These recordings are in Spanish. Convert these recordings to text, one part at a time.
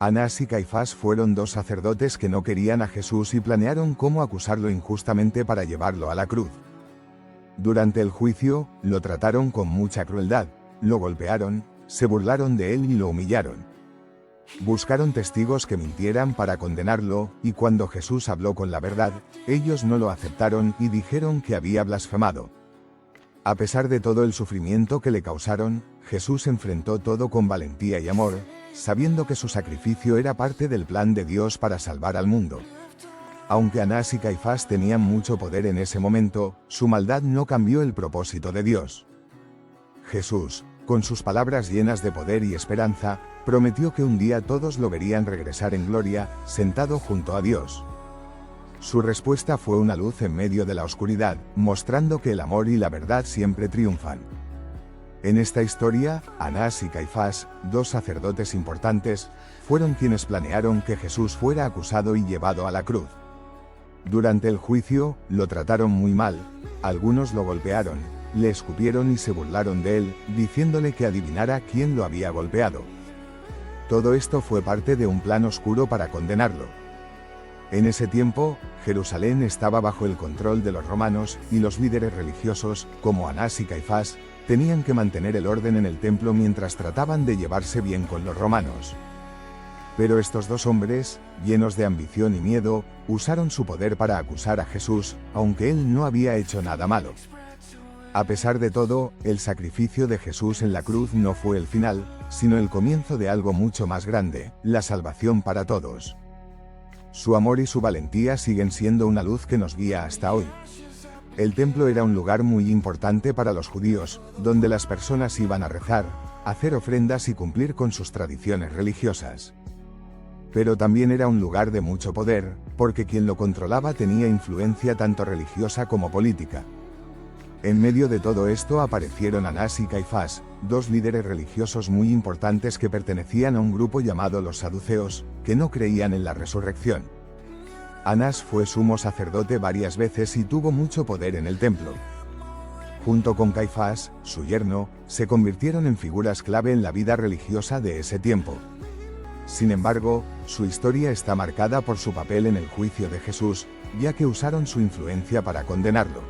Anás y Caifás fueron dos sacerdotes que no querían a Jesús y planearon cómo acusarlo injustamente para llevarlo a la cruz. Durante el juicio, lo trataron con mucha crueldad, lo golpearon, se burlaron de él y lo humillaron. Buscaron testigos que mintieran para condenarlo, y cuando Jesús habló con la verdad, ellos no lo aceptaron y dijeron que había blasfemado. A pesar de todo el sufrimiento que le causaron, Jesús enfrentó todo con valentía y amor, sabiendo que su sacrificio era parte del plan de Dios para salvar al mundo. Aunque Anás y Caifás tenían mucho poder en ese momento, su maldad no cambió el propósito de Dios. Jesús, con sus palabras llenas de poder y esperanza, prometió que un día todos lo verían regresar en gloria, sentado junto a Dios. Su respuesta fue una luz en medio de la oscuridad, mostrando que el amor y la verdad siempre triunfan. En esta historia, Anás y Caifás, dos sacerdotes importantes, fueron quienes planearon que Jesús fuera acusado y llevado a la cruz. Durante el juicio, lo trataron muy mal, algunos lo golpearon, le escupieron y se burlaron de él, diciéndole que adivinara quién lo había golpeado. Todo esto fue parte de un plan oscuro para condenarlo. En ese tiempo, Jerusalén estaba bajo el control de los romanos, y los líderes religiosos, como Anás y Caifás, tenían que mantener el orden en el templo mientras trataban de llevarse bien con los romanos. Pero estos dos hombres, llenos de ambición y miedo, usaron su poder para acusar a Jesús, aunque él no había hecho nada malo. A pesar de todo, el sacrificio de Jesús en la cruz no fue el final, sino el comienzo de algo mucho más grande, la salvación para todos. Su amor y su valentía siguen siendo una luz que nos guía hasta hoy. El templo era un lugar muy importante para los judíos, donde las personas iban a rezar, hacer ofrendas y cumplir con sus tradiciones religiosas. Pero también era un lugar de mucho poder, porque quien lo controlaba tenía influencia tanto religiosa como política. En medio de todo esto aparecieron Anás y Caifás, dos líderes religiosos muy importantes que pertenecían a un grupo llamado los saduceos, que no creían en la resurrección. Anás fue sumo sacerdote varias veces y tuvo mucho poder en el templo. Junto con Caifás, su yerno, se convirtieron en figuras clave en la vida religiosa de ese tiempo. Sin embargo, su historia está marcada por su papel en el juicio de Jesús, ya que usaron su influencia para condenarlo.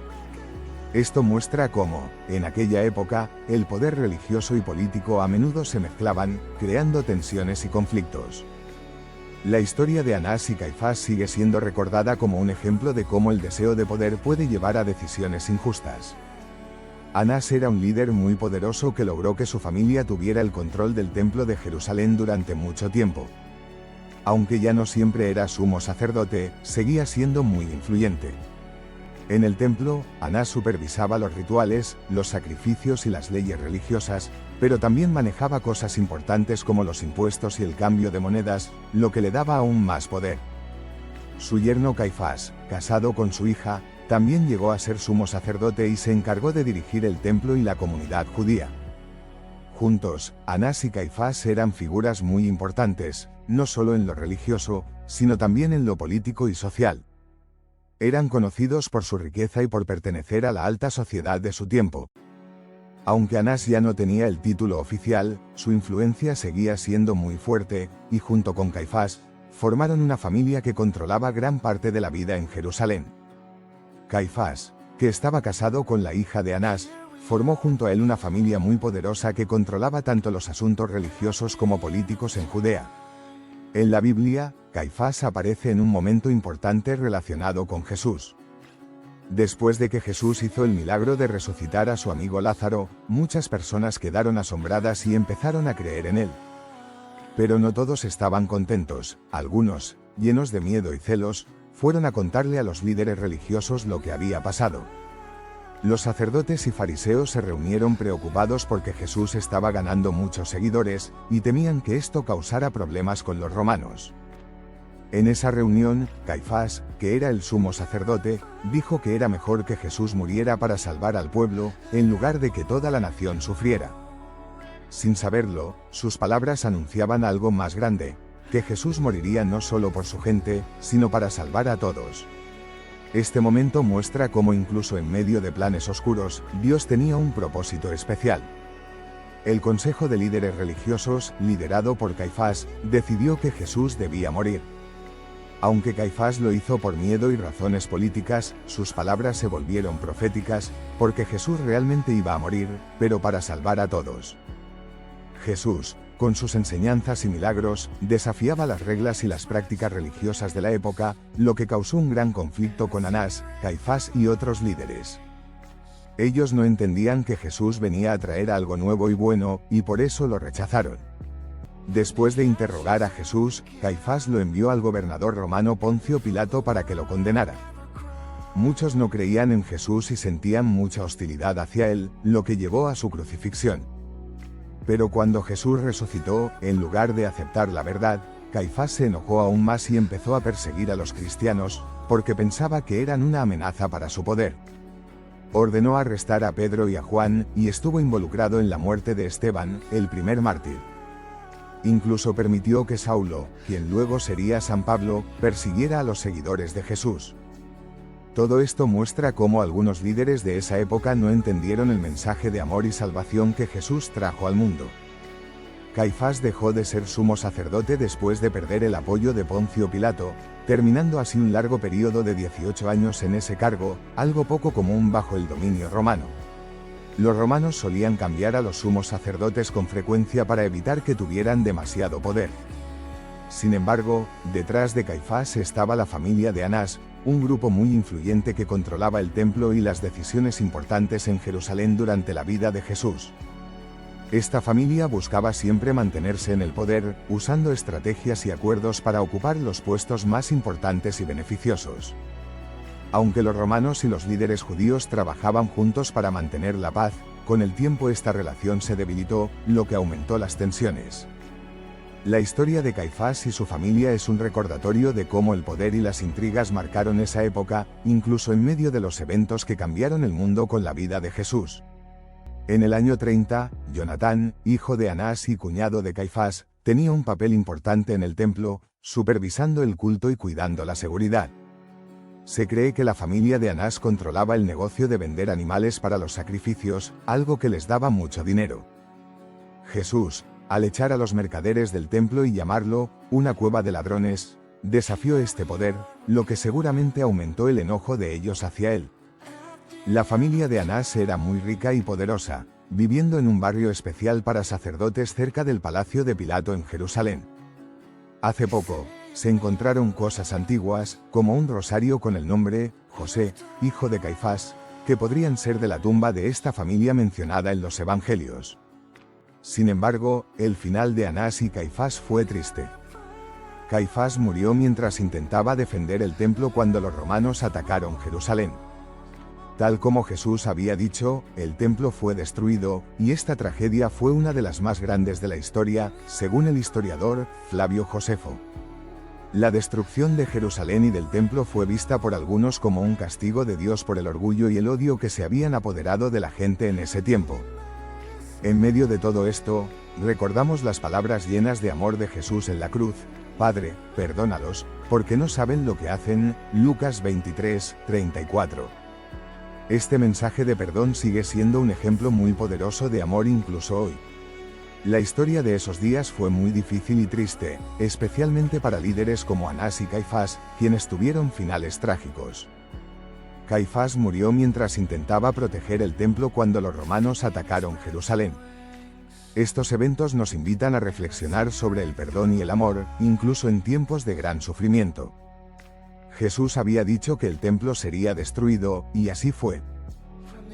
Esto muestra cómo, en aquella época, el poder religioso y político a menudo se mezclaban, creando tensiones y conflictos. La historia de Anás y Caifás sigue siendo recordada como un ejemplo de cómo el deseo de poder puede llevar a decisiones injustas. Anás era un líder muy poderoso que logró que su familia tuviera el control del templo de Jerusalén durante mucho tiempo. Aunque ya no siempre era sumo sacerdote, seguía siendo muy influyente. En el templo, Anás supervisaba los rituales, los sacrificios y las leyes religiosas, pero también manejaba cosas importantes como los impuestos y el cambio de monedas, lo que le daba aún más poder. Su yerno Caifás, casado con su hija, también llegó a ser sumo sacerdote y se encargó de dirigir el templo y la comunidad judía. Juntos, Anás y Caifás eran figuras muy importantes, no solo en lo religioso, sino también en lo político y social. Eran conocidos por su riqueza y por pertenecer a la alta sociedad de su tiempo. Aunque Anás ya no tenía el título oficial, su influencia seguía siendo muy fuerte, y junto con Caifás, formaron una familia que controlaba gran parte de la vida en Jerusalén. Caifás, que estaba casado con la hija de Anás, formó junto a él una familia muy poderosa que controlaba tanto los asuntos religiosos como políticos en Judea. En la Biblia, Caifás aparece en un momento importante relacionado con Jesús. Después de que Jesús hizo el milagro de resucitar a su amigo Lázaro, muchas personas quedaron asombradas y empezaron a creer en él. Pero no todos estaban contentos, algunos, llenos de miedo y celos, fueron a contarle a los líderes religiosos lo que había pasado. Los sacerdotes y fariseos se reunieron preocupados porque Jesús estaba ganando muchos seguidores, y temían que esto causara problemas con los romanos. En esa reunión, Caifás, que era el sumo sacerdote, dijo que era mejor que Jesús muriera para salvar al pueblo, en lugar de que toda la nación sufriera. Sin saberlo, sus palabras anunciaban algo más grande, que Jesús moriría no solo por su gente, sino para salvar a todos. Este momento muestra cómo incluso en medio de planes oscuros, Dios tenía un propósito especial. El Consejo de Líderes Religiosos, liderado por Caifás, decidió que Jesús debía morir. Aunque Caifás lo hizo por miedo y razones políticas, sus palabras se volvieron proféticas, porque Jesús realmente iba a morir, pero para salvar a todos. Jesús, con sus enseñanzas y milagros, desafiaba las reglas y las prácticas religiosas de la época, lo que causó un gran conflicto con Anás, Caifás y otros líderes. Ellos no entendían que Jesús venía a traer algo nuevo y bueno, y por eso lo rechazaron. Después de interrogar a Jesús, Caifás lo envió al gobernador romano Poncio Pilato para que lo condenara. Muchos no creían en Jesús y sentían mucha hostilidad hacia él, lo que llevó a su crucifixión. Pero cuando Jesús resucitó, en lugar de aceptar la verdad, Caifás se enojó aún más y empezó a perseguir a los cristianos, porque pensaba que eran una amenaza para su poder. Ordenó arrestar a Pedro y a Juan, y estuvo involucrado en la muerte de Esteban, el primer mártir. Incluso permitió que Saulo, quien luego sería San Pablo, persiguiera a los seguidores de Jesús. Todo esto muestra cómo algunos líderes de esa época no entendieron el mensaje de amor y salvación que Jesús trajo al mundo. Caifás dejó de ser sumo sacerdote después de perder el apoyo de Poncio Pilato, terminando así un largo periodo de 18 años en ese cargo, algo poco común bajo el dominio romano. Los romanos solían cambiar a los sumos sacerdotes con frecuencia para evitar que tuvieran demasiado poder. Sin embargo, detrás de Caifás estaba la familia de Anás, un grupo muy influyente que controlaba el templo y las decisiones importantes en Jerusalén durante la vida de Jesús. Esta familia buscaba siempre mantenerse en el poder, usando estrategias y acuerdos para ocupar los puestos más importantes y beneficiosos. Aunque los romanos y los líderes judíos trabajaban juntos para mantener la paz, con el tiempo esta relación se debilitó, lo que aumentó las tensiones. La historia de Caifás y su familia es un recordatorio de cómo el poder y las intrigas marcaron esa época, incluso en medio de los eventos que cambiaron el mundo con la vida de Jesús. En el año 30, Jonatán, hijo de Anás y cuñado de Caifás, tenía un papel importante en el templo, supervisando el culto y cuidando la seguridad. Se cree que la familia de Anás controlaba el negocio de vender animales para los sacrificios, algo que les daba mucho dinero. Jesús, al echar a los mercaderes del templo y llamarlo una cueva de ladrones, desafió este poder, lo que seguramente aumentó el enojo de ellos hacia él. La familia de Anás era muy rica y poderosa, viviendo en un barrio especial para sacerdotes cerca del palacio de Pilato en Jerusalén. Hace poco, se encontraron cosas antiguas, como un rosario con el nombre José, hijo de Caifás, que podrían ser de la tumba de esta familia mencionada en los evangelios. Sin embargo, el final de Anás y Caifás fue triste. Caifás murió mientras intentaba defender el templo cuando los romanos atacaron Jerusalén. Tal como Jesús había dicho, el templo fue destruido, y esta tragedia fue una de las más grandes de la historia, según el historiador Flavio Josefo. La destrucción de Jerusalén y del templo fue vista por algunos como un castigo de Dios por el orgullo y el odio que se habían apoderado de la gente en ese tiempo. En medio de todo esto, recordamos las palabras llenas de amor de Jesús en la cruz: Padre, perdónalos, porque no saben lo que hacen. Lucas 23, 34. Este mensaje de perdón sigue siendo un ejemplo muy poderoso de amor incluso hoy. La historia de esos días fue muy difícil y triste, especialmente para líderes como Anás y Caifás, quienes tuvieron finales trágicos. Caifás murió mientras intentaba proteger el templo cuando los romanos atacaron Jerusalén. Estos eventos nos invitan a reflexionar sobre el perdón y el amor, incluso en tiempos de gran sufrimiento. Jesús había dicho que el templo sería destruido, y así fue.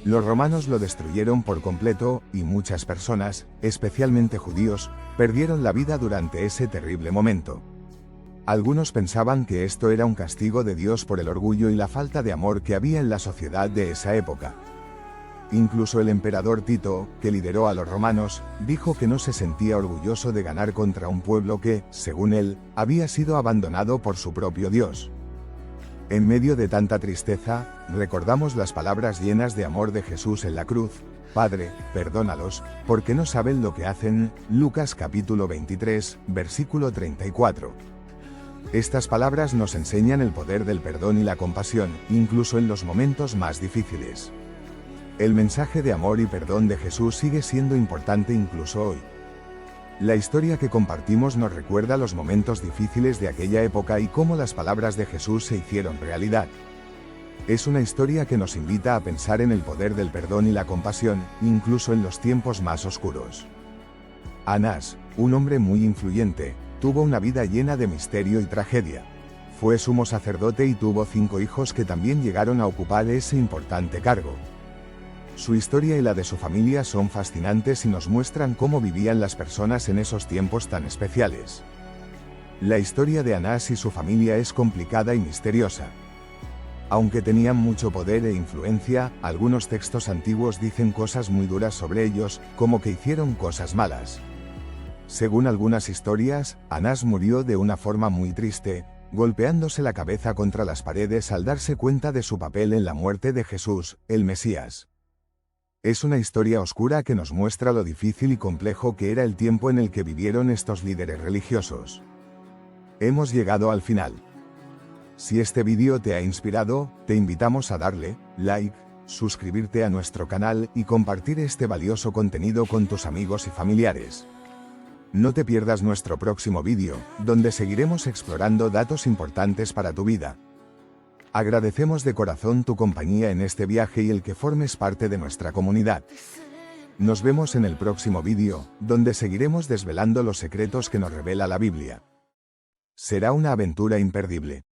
Los romanos lo destruyeron por completo, y muchas personas, especialmente judíos, perdieron la vida durante ese terrible momento. Algunos pensaban que esto era un castigo de Dios por el orgullo y la falta de amor que había en la sociedad de esa época. Incluso el emperador Tito, que lideró a los romanos, dijo que no se sentía orgulloso de ganar contra un pueblo que, según él, había sido abandonado por su propio Dios. En medio de tanta tristeza, recordamos las palabras llenas de amor de Jesús en la cruz: Padre, perdónalos, porque no saben lo que hacen. Lucas capítulo 23, versículo 34. Estas palabras nos enseñan el poder del perdón y la compasión, incluso en los momentos más difíciles. El mensaje de amor y perdón de Jesús sigue siendo importante incluso hoy. La historia que compartimos nos recuerda los momentos difíciles de aquella época y cómo las palabras de Jesús se hicieron realidad. Es una historia que nos invita a pensar en el poder del perdón y la compasión, incluso en los tiempos más oscuros. Anás, un hombre muy influyente, tuvo una vida llena de misterio y tragedia. Fue sumo sacerdote y tuvo 5 hijos que también llegaron a ocupar ese importante cargo. Su historia y la de su familia son fascinantes y nos muestran cómo vivían las personas en esos tiempos tan especiales. La historia de Anás y su familia es complicada y misteriosa. Aunque tenían mucho poder e influencia, algunos textos antiguos dicen cosas muy duras sobre ellos, como que hicieron cosas malas. Según algunas historias, Anás murió de una forma muy triste, golpeándose la cabeza contra las paredes al darse cuenta de su papel en la muerte de Jesús, el Mesías. Es una historia oscura que nos muestra lo difícil y complejo que era el tiempo en el que vivieron estos líderes religiosos. Hemos llegado al final. Si este vídeo te ha inspirado, te invitamos a darle like, suscribirte a nuestro canal y compartir este valioso contenido con tus amigos y familiares. No te pierdas nuestro próximo vídeo, donde seguiremos explorando datos importantes para tu vida. Agradecemos de corazón tu compañía en este viaje y el que formes parte de nuestra comunidad. Nos vemos en el próximo vídeo, donde seguiremos desvelando los secretos que nos revela la Biblia. Será una aventura imperdible.